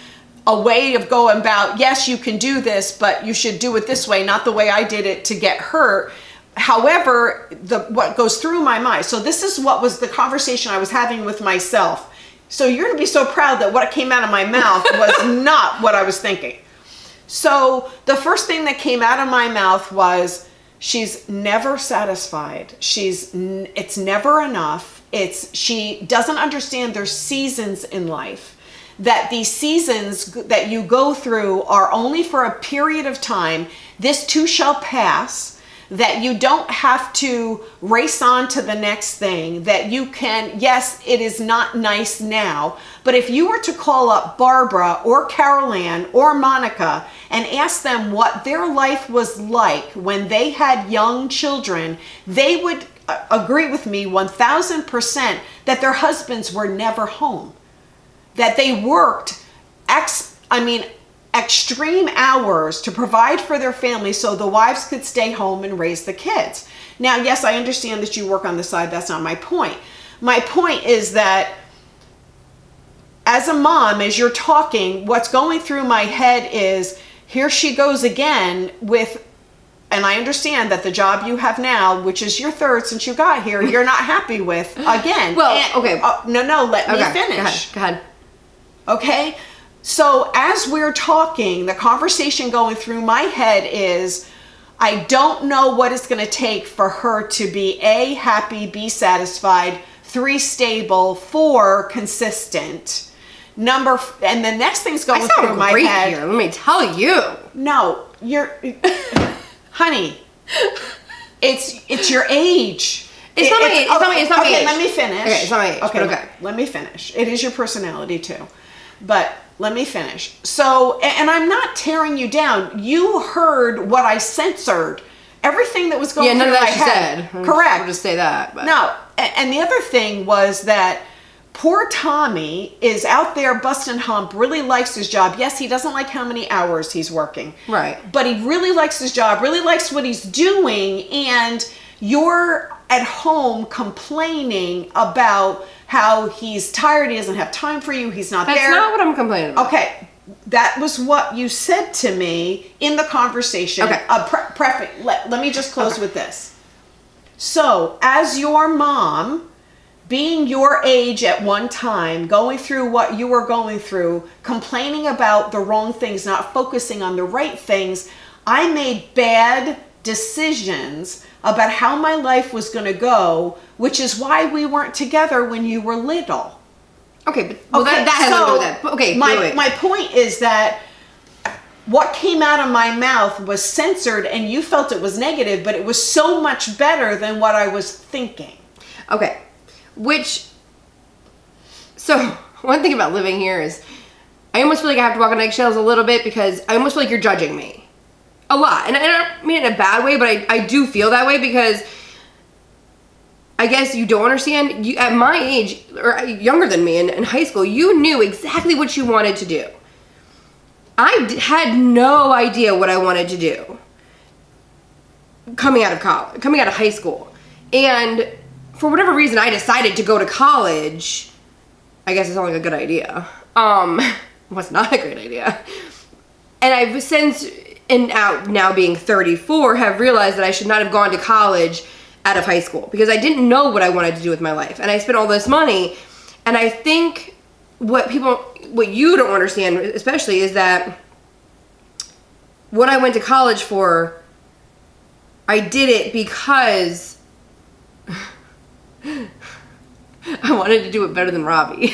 Speaker 3: a way of going about, yes, you can do this, but you should do it this way, not the way I did it to get hurt. However, what goes through my mind. So this is what was the conversation I was having with myself. So you're going to be so proud that what came out of my mouth was not what I was thinking. So the first thing that came out of my mouth was, she's never satisfied. It's never enough. She doesn't understand there's seasons in life, that these seasons that you go through are only for a period of time. This too shall pass. That you don't have to race on to the next thing, that you can, yes, it is not nice now, but if you were to call up Barbara or Carol Ann or Monica and ask them what their life was like when they had young children, they would agree with me 1000% that their husbands were never home, that they worked extreme hours to provide for their family so the wives could stay home and raise the kids. Now, yes, I understand that you work on the side. That's not my point. My point is that as a mom, as you're talking, what's going through my head is, here she goes again with, and I understand that the job you have now, which is your 3rd since you got here, you're not happy with again.
Speaker 1: Well, okay.
Speaker 3: Let me finish.
Speaker 1: Go ahead.
Speaker 3: Okay? So as we're talking, the conversation going through my head is, I don't know what it's going to take for her to be A, happy, B, satisfied, 3, stable, 4, consistent. And the next thing's going through my head.
Speaker 1: Here, let me tell you.
Speaker 3: No, honey, it's your age.
Speaker 1: It's not my age.
Speaker 3: Okay, let me finish.
Speaker 1: Okay, it's not my age.
Speaker 3: Okay,
Speaker 1: Okay.
Speaker 3: let me finish. It is your personality too. But let me finish. So, and I'm not tearing you down. You heard what I censored. Everything that was going through
Speaker 1: none of
Speaker 3: my
Speaker 1: that she
Speaker 3: head.
Speaker 1: said.
Speaker 3: Correct.
Speaker 1: We'll just say that. But.
Speaker 3: No. And the other thing was that poor Tommy is out there busting hump, really likes his job. Yes, he doesn't like how many hours he's working.
Speaker 1: Right.
Speaker 3: But he really likes his job, really likes what he's doing. And you're at home complaining about how he's tired, he doesn't have time for you, he's not there.
Speaker 1: That's not what I'm complaining about.
Speaker 3: Okay, that was what you said to me in the conversation.
Speaker 1: Okay.
Speaker 3: Let me just close with this. So, as your mom, being your age at one time, going through what you were going through, complaining about the wrong things, not focusing on the right things, I made bad decisions about how my life was going to go, which is why we weren't together when you were little.
Speaker 1: Okay, but that has nothing to do with that. Okay,
Speaker 3: my point is that what came out of my mouth was censored and you felt it was negative, but it was so much better than what I was thinking.
Speaker 1: Okay, so one thing about living here is I almost feel like I have to walk on eggshells a little bit because I almost feel like you're judging me. A lot. And I don't mean it in a bad way, but I do feel that way because I guess you don't understand. You, at my age, or younger than me in high school, you knew exactly what you wanted to do. I had no idea what I wanted to do coming out of college, coming out of high school. And for whatever reason, I decided to go to college. I guess it's not like a good idea. Was not a great idea. And I've since, and now being 34, have realized that I should not have gone to college out of high school because I didn't know what I wanted to do with my life. And I spent all this money. And I think what you don't understand especially is that what I went to college for, I did it because I wanted to do it better than Robbie.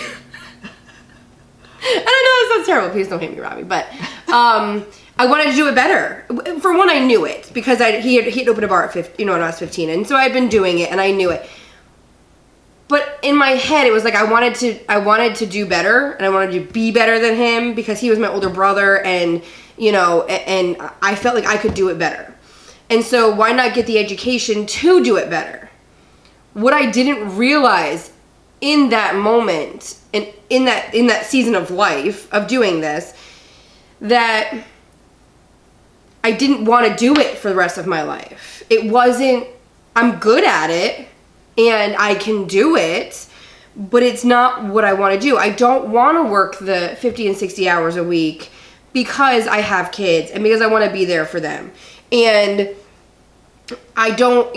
Speaker 1: And I know this sounds terrible. Please don't hate me, Robbie. But I wanted to do it better. For one, I knew it because he had opened a bar at 15, when I was 15, and so I'd been doing it, and I knew it. But in my head, it was like I wanted to do better, and I wanted to be better than him because he was my older brother, and and I felt like I could do it better. And so why not get the education to do it better? What I didn't realize in that moment and in that season of life of doing this, that I didn't want to do it for the rest of my life. It wasn't, I'm good at it and I can do it, but it's not what I want to do. I don't want to work the 50 and 60 hours a week because I have kids and because I want to be there for them. And I don't,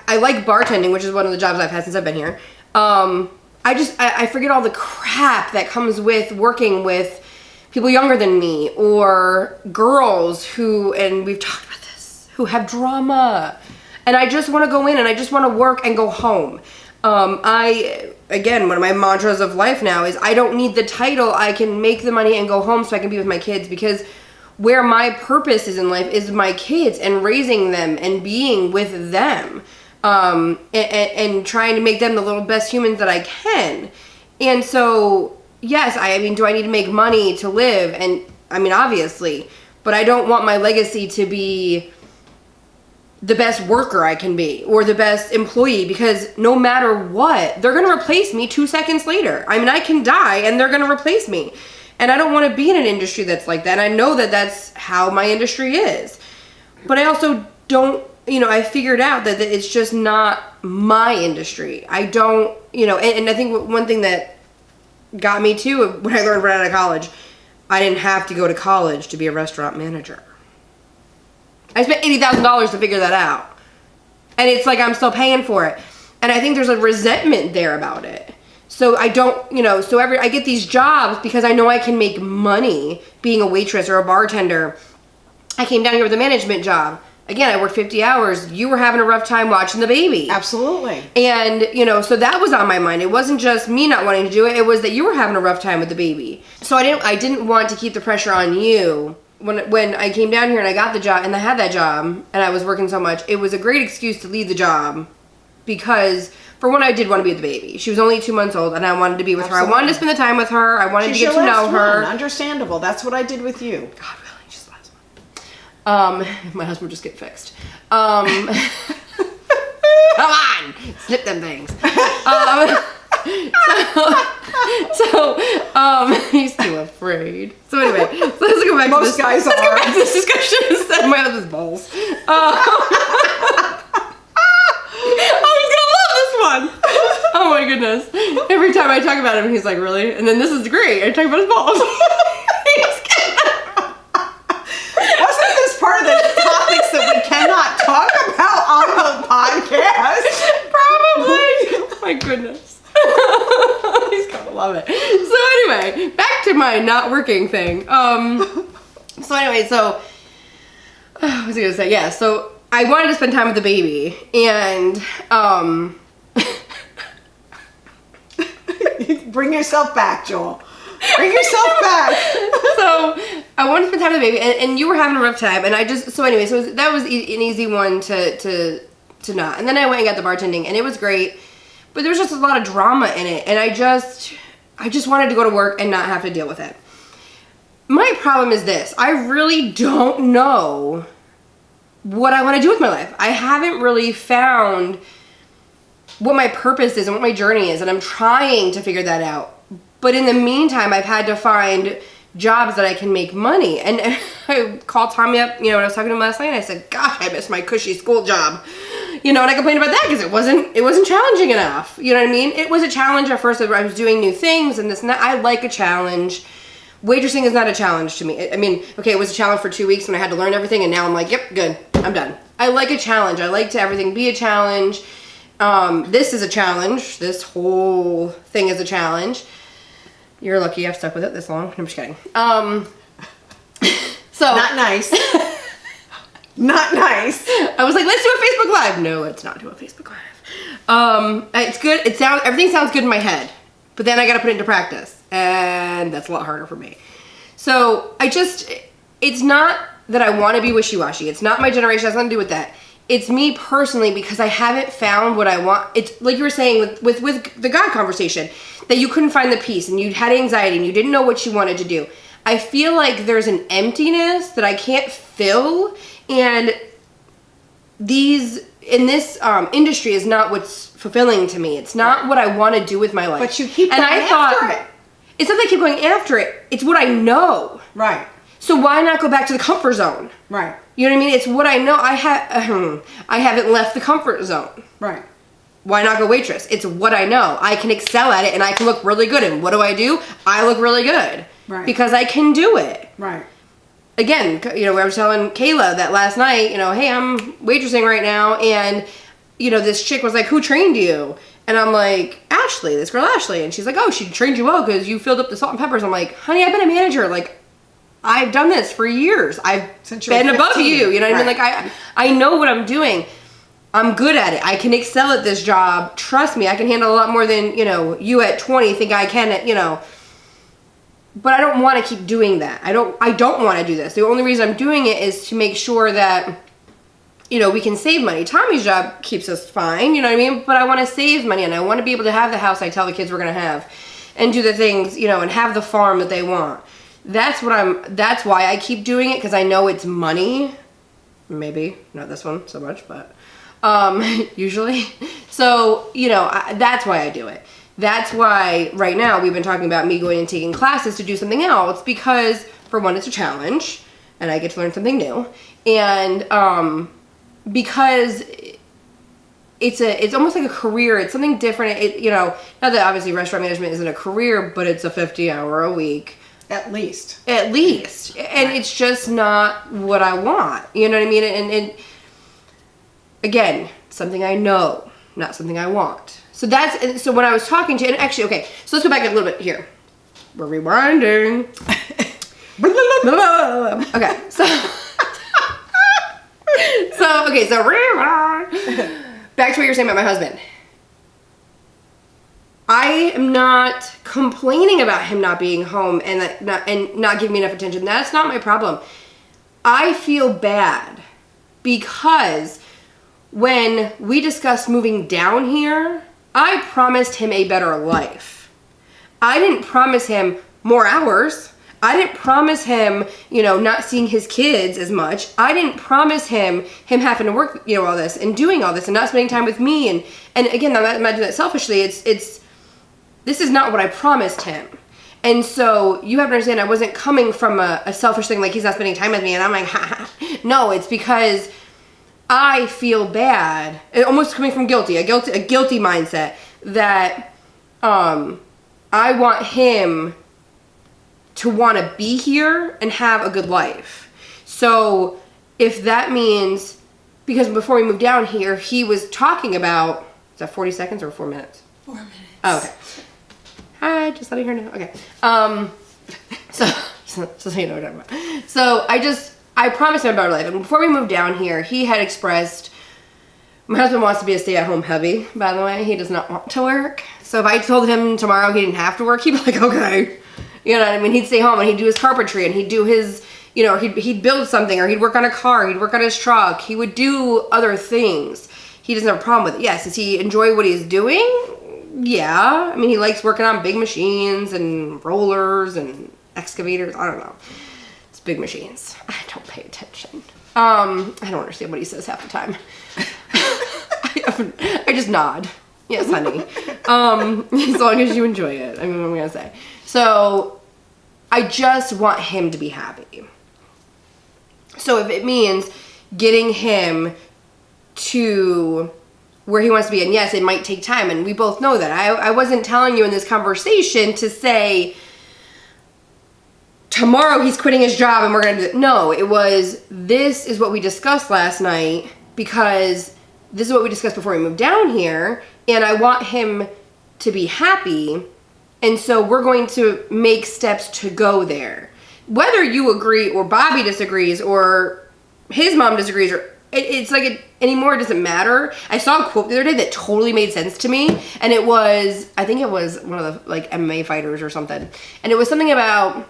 Speaker 1: I like bartending, which is one of the jobs I've had since I've been here. I forget all the crap that comes with working with people younger than me or girls who, and we've talked about this, who have drama. And I just want to go in and I just want to work and go home. Again, one of my mantras of life now is I don't need the title. I can make the money and go home so I can be with my kids, because where my purpose is in life is my kids and raising them and being with them. And trying to make them the little best humans that I can. And so, yes, I mean, do I need to make money to live? And I mean, obviously, but I don't want my legacy to be the best worker I can be or the best employee, because no matter what, they're going to replace me 2 seconds later. I mean, I can die and they're going to replace me. And I don't want to be in an industry that's like that. And I know that that's how my industry is. But I also don't, I figured out that it's just not my industry. I don't, and I think one thing that got me too, when I learned right out of college, I didn't have to go to college to be a restaurant manager. I spent $80,000 to figure that out. And it's like I'm still paying for it. And I think there's a resentment there about it. So I don't, I get these jobs because I know I can make money being a waitress or a bartender. I came down here with a management job. Again, I worked 50 hours. You were having a rough time watching the baby.
Speaker 3: Absolutely.
Speaker 1: And, so that was on my mind. It wasn't just me not wanting to do it. It was that you were having a rough time with the baby. So I didn't want to keep the pressure on you. When I came down here and I got the job and I had that job and I was working so much, it was a great excuse to leave the job because for one, I did want to be with the baby. She was only 2 months old, and I wanted to be with her. I wanted to spend the time with her. I wanted to get to know her.
Speaker 3: Understandable. That's what I did with you.
Speaker 1: God, really? She's the last one. My husband would just get fixed. Come on, snip them things. He's too afraid. So anyway, so let's go back to this.
Speaker 3: Most guys are.
Speaker 1: Let's go back to this discussion instead of my husband's balls. One. Oh my goodness. Every time I talk about him, he's like, really? And then this is great. I talk about his balls.
Speaker 3: Wasn't this part of the topics that we cannot talk about on the podcast?
Speaker 1: Probably. Oh my goodness. He's gonna love it. So anyway, back to my not working thing. What was I gonna say? Yeah, so I wanted to spend time with the baby, and
Speaker 3: Bring yourself back, Joel. Bring yourself back.
Speaker 1: So I wanted to spend time with the baby, and you were having a rough time, and that was an easy one to not. And then I went and got the bartending, and it was great, but there was just a lot of drama in it, and I just wanted to go to work and not have to deal with it. My problem is this: I really don't know what I want to do with my life. I haven't really found what my purpose is and what my journey is, and I'm trying to figure that out. But in the meantime, I've had to find jobs that I can make money. And I called Tommy up, when I was talking to him last night, and I said, gosh, I miss my cushy school job. And I complained about that because it wasn't challenging enough. You know what I mean? It was a challenge at first. I was doing new things and this and that. I like a challenge. Waitressing is not a challenge to me. I mean, okay, it was a challenge for 2 weeks when I had to learn everything, and now I'm like, yep, good, I'm done. I like a challenge. I like to everything be a challenge. This is a challenge. This whole thing is a challenge. You're lucky I've stuck with it this long. I'm just kidding. So
Speaker 3: not nice. Not nice.
Speaker 1: I was like, let's do a Facebook Live. No, let's not do a Facebook Live. It's good. Everything sounds good in my head, but then I got to put it into practice, and that's a lot harder for me. So it's not that I want to be wishy-washy. It's not my generation. It has nothing to do with that. It's me personally, because I haven't found what I want. It's like you were saying with the God conversation, that you couldn't find the peace and you had anxiety and you didn't know what you wanted to do. I feel like there's an emptiness that I can't fill, and this industry is not what's fulfilling to me. It's not what I want to do with my life.
Speaker 3: But you keep going after it.
Speaker 1: It's not that I keep going after it. It's what I know.
Speaker 3: Right.
Speaker 1: So why not go back to the comfort zone?
Speaker 3: Right.
Speaker 1: You know what I mean? It's what I know. I haven't left the comfort zone.
Speaker 3: Right.
Speaker 1: Why not go waitress? It's what I know. I can excel at it, and I can look really good. And what do? I look really good.
Speaker 3: Right.
Speaker 1: Because I can do it.
Speaker 3: Right.
Speaker 1: Again, I was telling Kayla that last night, hey, I'm waitressing right now, and, this chick was like, who trained you? And I'm like, Ashley, this girl Ashley. And she's like, oh, she trained you well because you filled up the salt and peppers. I'm like, honey, I've been a manager. Like, I've done this for years. I've been above you. You know what I mean? Like, I know what I'm doing. I'm good at it. I can excel at this job. Trust me, I can handle a lot more than, you at 20 think I can at, But I don't want to keep doing that. I don't want to do this. The only reason I'm doing it is to make sure that, we can save money. Tommy's job keeps us fine, you know what I mean? But I want to save money, and I want to be able to have the house I tell the kids we're going to have, and do the things, and have the farm that they want. That's why I keep doing it, because I know it's money. Maybe not this one so much, but usually. So, that's why I do it. That's why right now we've been talking about me going and taking classes to do something else, because for one, it's a challenge and I get to learn something new. And because it's almost like a career. It's something different. Not that obviously restaurant management isn't a career, but it's a 50-hour a week.
Speaker 3: At least.
Speaker 1: And it's just not what I want. You know what I mean? And again, something I know, not something I want. So so when I was talking to, and actually, okay, so let's go back a little bit here. We're rewinding. Okay, so rewind. Back to what you were saying about my husband. I am not complaining about him not being home and not giving me enough attention. That's not my problem. I feel bad because when we discussed moving down here, I promised him a better life. I didn't promise him more hours. I didn't promise him, not seeing his kids as much. I didn't promise him having to work, all this and doing all this and not spending time with me. And again, I'm not doing that selfishly. This is not what I promised him. And so you have to understand, I wasn't coming from a selfish thing, like he's not spending time with me. And I'm like, no, it's because I feel bad. It almost coming from a guilty mindset that I want him to want to be here and have a good life. So if that means, because before we moved down here, he was talking about, is that 40 seconds or 4 minutes?
Speaker 3: 4 minutes.
Speaker 1: Oh, okay. Hi, just letting her know. Okay. So you know what I'm talking about. So I promised him a better life. And before we moved down here, he had expressed, my husband wants to be a stay-at-home hubby, by the way. He does not want to work. So if I told him tomorrow he didn't have to work, he'd be like, okay. You know what I mean? He'd stay home and he'd do his carpentry and he'd do his, he'd build something, or he'd work on a car, he'd work on his truck. He would do other things. He doesn't have a problem with it. Yes, does he enjoy what he's doing? Yeah. I mean, he likes working on big machines and rollers and excavators. I don't know. It's big machines. I don't pay attention. I don't understand what he says half the time. I just nod. Yes, honey. As long as you enjoy it. I mean, what am I going to say? So I just want him to be happy. So if it means getting him to where he wants to be, and yes, it might take time, and we both know that. I wasn't telling you in this conversation to say, tomorrow he's quitting his job and we're going to do it. No, it was, this is what we discussed last night, because this is what we discussed before we moved down here, and I want him to be happy, and so we're going to make steps to go there. Whether you agree or Bobby disagrees or his mom disagrees, or it's like it doesn't matter. I saw a quote the other day that totally made sense to me, and it was, I think it was one of the like MMA fighters or something, and it was something about,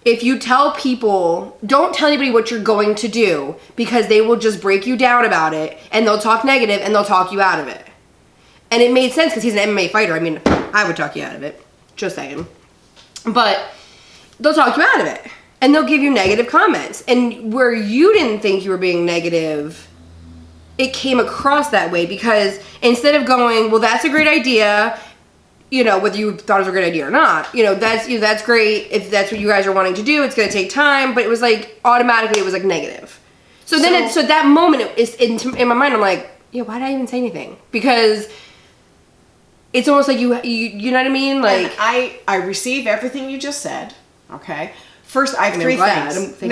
Speaker 1: if you tell people, don't tell anybody what you're going to do, because they will just break you down about it and they'll talk negative and they'll talk you out of it. And it made sense because he's an MMA fighter. I mean, I would talk you out of it. Just saying. But they'll talk you out of it and they'll give you negative comments. And where you didn't think you were being negative, it came across that way, because instead of going, well, that's a great idea, whether you thought it was a great idea or not, that's great. If that's what you guys are wanting to do, it's going to take time. But it was like, automatically, it was like negative. So that moment is in my mind, I'm like, yeah, why did I even say anything? Because it's almost like you know what I mean? Like,
Speaker 3: and I receive everything you just said. Okay. First, I have three things.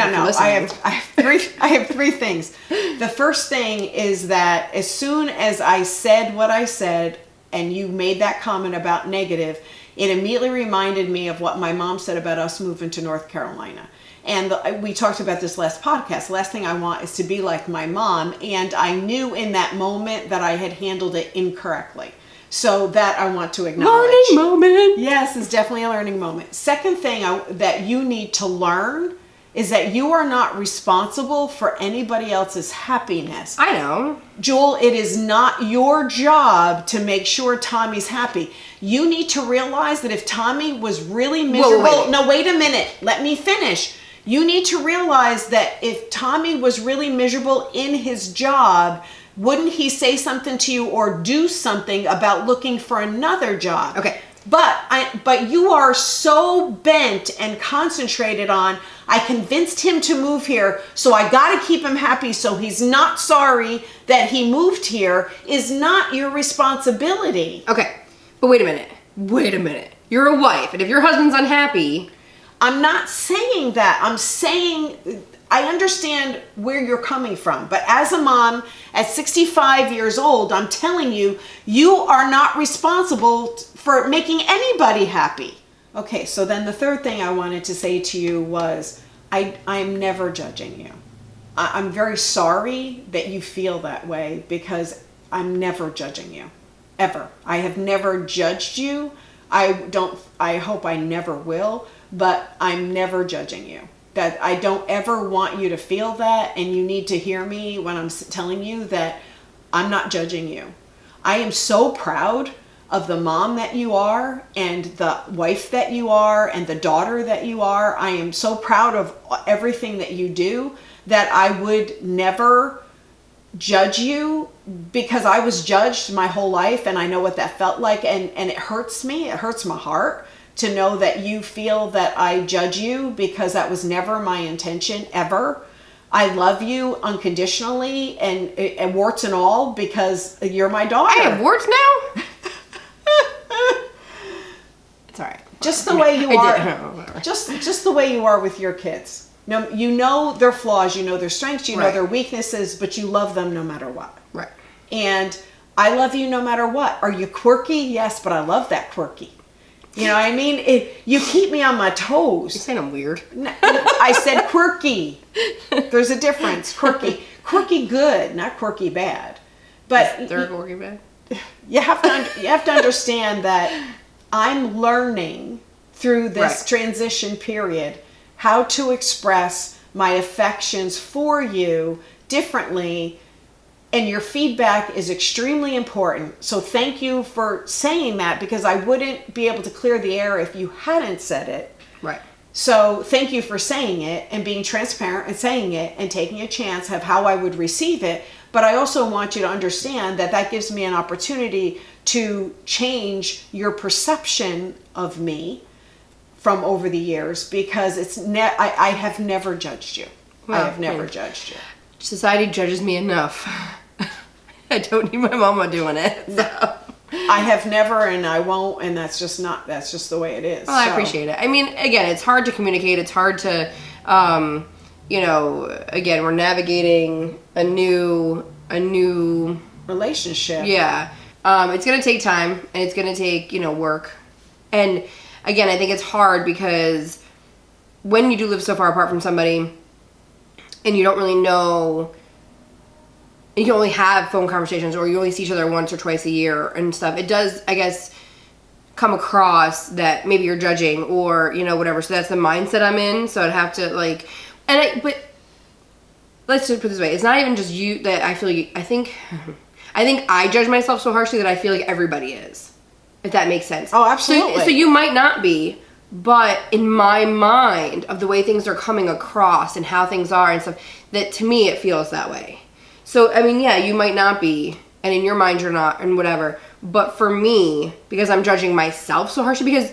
Speaker 3: I have three things. The first thing is that as soon as I said what I said, and you made that comment about negative, it immediately reminded me of what my mom said about us moving to North Carolina. And we talked about this last podcast. The last thing I want is to be like my mom. And I knew in that moment that I had handled it incorrectly. So that I want to acknowledge.
Speaker 1: Learning moment.
Speaker 3: Yes, it's definitely a learning moment. Second thing that you need to learn is that you are not responsible for anybody else's happiness.
Speaker 1: I know.
Speaker 3: Jewel, it is not your job to make sure Tommy's happy. You need to realize that if Tommy was really miserable...
Speaker 1: Whoa,
Speaker 3: no, wait a minute. Let me finish. You need to realize that if Tommy was really miserable in his job, wouldn't he say something to you or do something about looking for another job?
Speaker 1: Okay.
Speaker 3: But you are so bent and concentrated on, I convinced him to move here, so I got to keep him happy so he's not sorry that he moved here, is not your responsibility.
Speaker 1: Okay. But wait a minute. You're a wife, and if your husband's unhappy...
Speaker 3: I'm not saying that. I'm saying... I understand where you're coming from, but as a mom at 65 years old, I'm telling you, you are not responsible for making anybody happy. Okay, so then the third thing I wanted to say to you was, I'm never judging you. I'm very sorry that you feel that way, because I'm never judging you, ever. I have never judged you. I hope I never will, but I'm never judging you. That I don't ever want you to feel that, and you need to hear me when I'm telling you that I'm not judging you. I am so proud of the mom that you are and the wife that you are and the daughter that you are. I am so proud of everything that you do that I would never judge you, because I was judged my whole life and I know what that felt like, and it hurts me. It hurts my heart to know that you feel that I judge you, because that was never my intention, ever. I love you unconditionally and warts and all, because you're my daughter.
Speaker 1: I have warts now? It's all right.
Speaker 3: Just the way you are. Just the way you are with your kids. No, you know their flaws, you know their strengths, you know their weaknesses, but you love them no matter what.
Speaker 1: Right.
Speaker 3: And I love you no matter what. Are you quirky? Yes, but I love that quirky. You know what I mean? You keep me on my toes.
Speaker 1: You're saying I'm weird.
Speaker 3: I said quirky. There's a difference. Quirky. Quirky good, not quirky bad. But
Speaker 1: they're quirky bad.
Speaker 3: You have to understand that I'm learning through this transition period how to express my affections for you differently, and your feedback is extremely important. So thank you for saying that, because I wouldn't be able to clear the air if you hadn't said it.
Speaker 1: Right.
Speaker 3: So thank you for saying it and being transparent and saying it and taking a chance of how I would receive it. But I also want you to understand that that gives me an opportunity to change your perception of me from over the years, because I have never judged you.
Speaker 1: Well,
Speaker 3: I have never judged you.
Speaker 1: Society judges me enough. I don't need my mama doing it. So.
Speaker 3: I have never, and I won't, and that's just the way it is.
Speaker 1: Well, I appreciate it. I mean, again, it's hard to communicate. It's hard to, again, we're navigating a new
Speaker 3: relationship.
Speaker 1: Yeah. It's going to take time, and it's going to take, work. And again, I think it's hard because when you do live so far apart from somebody and you don't really know, and you only have phone conversations, or you only see each other once or twice a year and stuff, it does, I guess, come across that maybe you're judging or, whatever. So that's the mindset I'm in. So I'd have to but let's just put it this way. It's not even just you that I feel I think I judge myself so harshly that I feel like everybody is, if that makes sense.
Speaker 3: Oh, absolutely.
Speaker 1: So you might not be, but in my mind of the way things are coming across and how things are and stuff, that to me it feels that way. So, I mean, yeah, you might not be, and in your mind you're not, and whatever. But for me, because I'm judging myself so harshly, because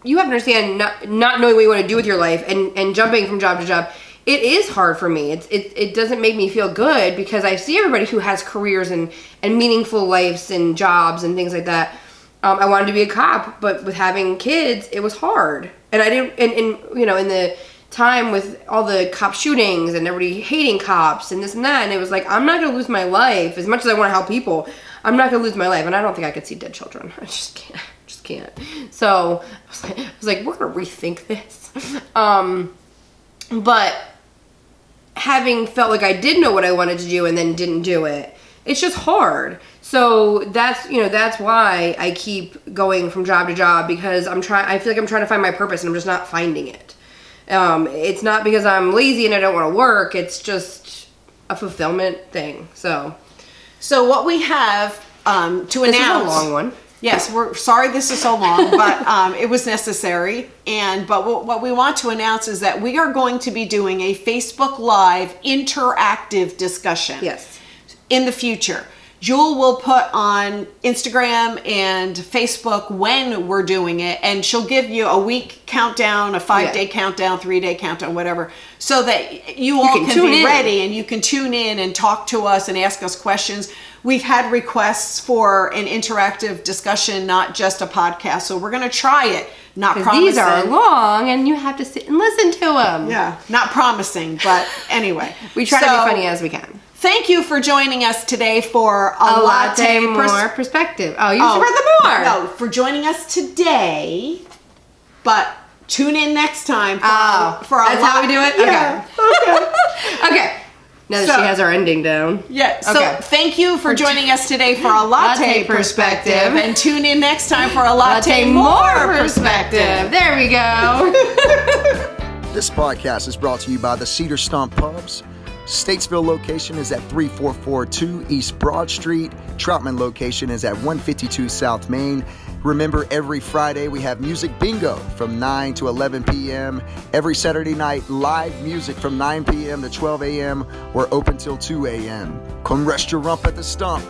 Speaker 1: you have to understand, not knowing what you want to do with your life and jumping from job to job, it is hard for me. It doesn't make me feel good, because I see everybody who has careers and meaningful lives and jobs and things like that. I wanted to be a cop, but with having kids, it was hard. And I didn't, in the time with all the cop shootings and everybody hating cops and this and that, and it was like, I'm not going to lose my life as much as I want to help people. I'm not going to lose my life, and I don't think I could see dead children. I just can't. So I was like, we're going to rethink this. But having felt like I did know what I wanted to do and then didn't do it, it's just hard. So that's why I keep going from job to job, because I feel like I'm trying to find my purpose and I'm just not finding it. It's not because I'm lazy and I don't want to work. It's just a fulfillment thing. So
Speaker 3: what we have to announce. This is
Speaker 1: a long one.
Speaker 3: Yes, we're sorry this is so long, but it was necessary. But what we want to announce is that we are going to be doing a Facebook Live interactive discussion.
Speaker 1: Yes.
Speaker 3: In the future. Jewel will put on Instagram and Facebook when we're doing it, and she'll give you a week countdown, a 5-day countdown, 3-day countdown, whatever, so that you all can be ready and you can tune in and talk to us and ask us questions. We've had requests for an interactive discussion, not just a podcast, so we're going to try it. Not promising.
Speaker 1: These are long, and you have to sit and listen to them.
Speaker 3: Yeah, not promising, but anyway.
Speaker 1: We try to be funny as we can.
Speaker 3: Thank you for joining us today for
Speaker 1: a latte more perspective. Oh, you should read the more.
Speaker 3: No, for joining us today, but tune in next time for
Speaker 1: that's how we do it?
Speaker 3: Yeah.
Speaker 1: Okay. Now that she has our ending down.
Speaker 3: Yeah. So thank you for joining us today for a latte perspective, and tune in next time for a latte more perspective.
Speaker 1: There we go.
Speaker 4: This podcast is brought to you by the Cedar Stump Pubs, Statesville location is at 3442 East Broad Street. Troutman location is at 152 South Main. Remember, every Friday we have music bingo from 9 to 11 p.m. Every Saturday night, live music from 9 p.m. to 12 a.m. We're open till 2 a.m. Come rest your rump at the stump.